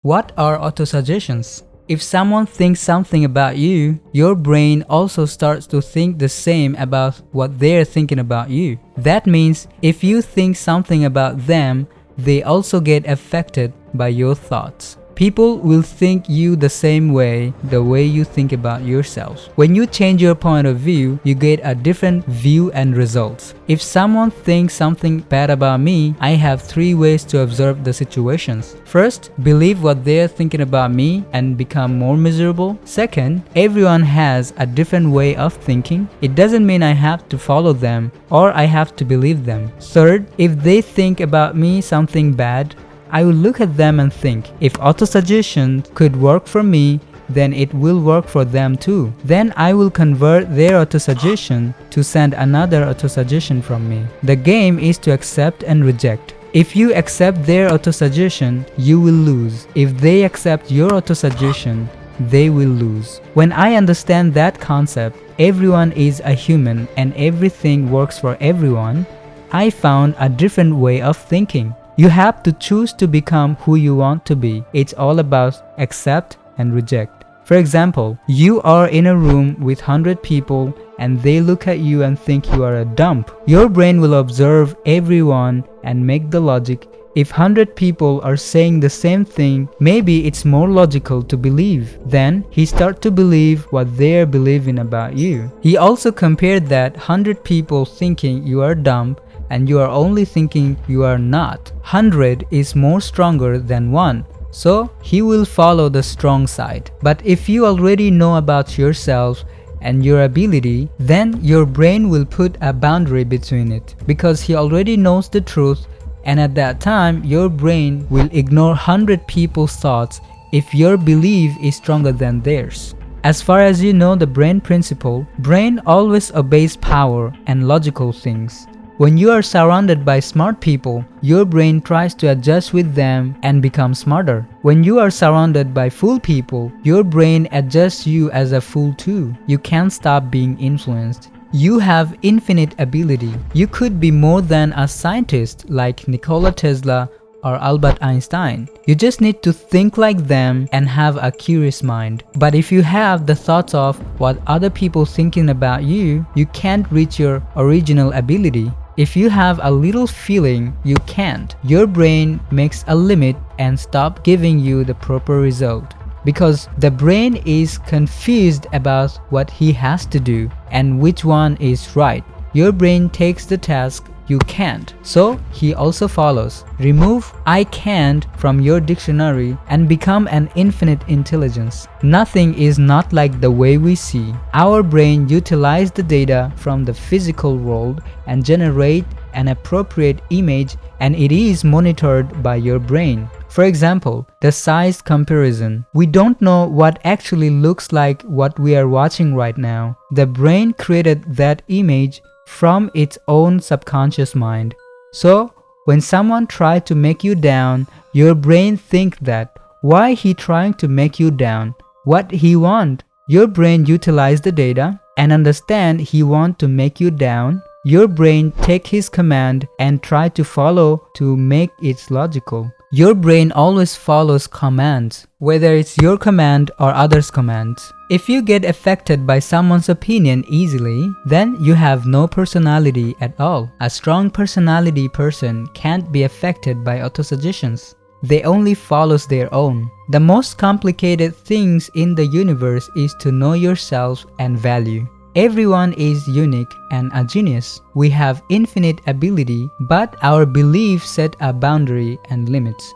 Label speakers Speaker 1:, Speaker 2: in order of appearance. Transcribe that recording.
Speaker 1: What are autosuggestions? If someone thinks something about you, your brain also starts to think the same about what they're thinking about you. That means if you think something about them, they also get affected by your thoughts. People will think you the same way, the way you think about yourself. When you change your point of view, you get a different view and results. If someone thinks something bad about me, I have 3 ways to observe the situations. First, believe what they're thinking about me and become more miserable. Second, everyone has a different way of thinking. It doesn't mean I have to follow them or I have to believe them. Third, if they think about me something bad, I will look at them and think, if autosuggestion could work for me, then it will work for them too. Then I will convert their autosuggestion to send another autosuggestion from me. The game is to accept and reject. If you accept their autosuggestion, you will lose. If they accept your autosuggestion, they will lose. When I understand that concept, everyone is a human and everything works for everyone, I found a different way of thinking. You have to choose to become who you want to be. It's all about accept and reject. For example, you are in a room with 100 people and they look at you and think you are a dump. Your brain will observe everyone and make the logic. If 100 people are saying the same thing, maybe it's more logical to believe. Then he starts to believe what they're believing about you. He also compared that 100 people thinking you are dumb and you are only thinking you are not. 100 is more stronger than 1. So he will follow the strong side. But if you already know about yourself and your ability, then your brain will put a boundary between it because he already knows the truth, and at that time your brain will ignore 100 people's thoughts if your belief is stronger than theirs. As far as you know the brain principle, brain always obeys power and logical things. When you are surrounded by smart people, your brain tries to adjust with them and become smarter. When you are surrounded by fool people, your brain adjusts you as a fool too. You can't stop being influenced. You have infinite ability. You could be more than a scientist like Nikola Tesla or Albert Einstein. You just need to think like them and have a curious mind. But if you have the thoughts of what other people thinking about you, you can't reach your original ability. If you have a little feeling, you can't. Your brain makes a limit and stop giving you the proper result. Because the brain is confused about what he has to do and which one is right. Your brain takes the task you can't, so he also follows. Remove I can't from your dictionary and become an infinite intelligence. Nothing is not like the way we see. Our brain utilizes the data from the physical world and generate an appropriate image, and it is monitored by your brain. For example, the size comparison. We don't know what actually looks like what we are watching right now. The brain created that image from its own subconscious mind. So, when someone tries to make you down, your brain thinks that, why he trying to make you down? What he want? Your brain utilize the data and understand he want to make you down. Your brain take his command and try to follow to make it logical. Your brain always follows commands, whether it's your command or others' commands. If you get affected by someone's opinion easily, then you have no personality at all. A strong personality person can't be affected by autosuggestions. They only follows their own. The most complicated things in the universe is to know yourself and value. Everyone is unique and a genius. We have infinite ability, but our beliefs set a boundary and limits.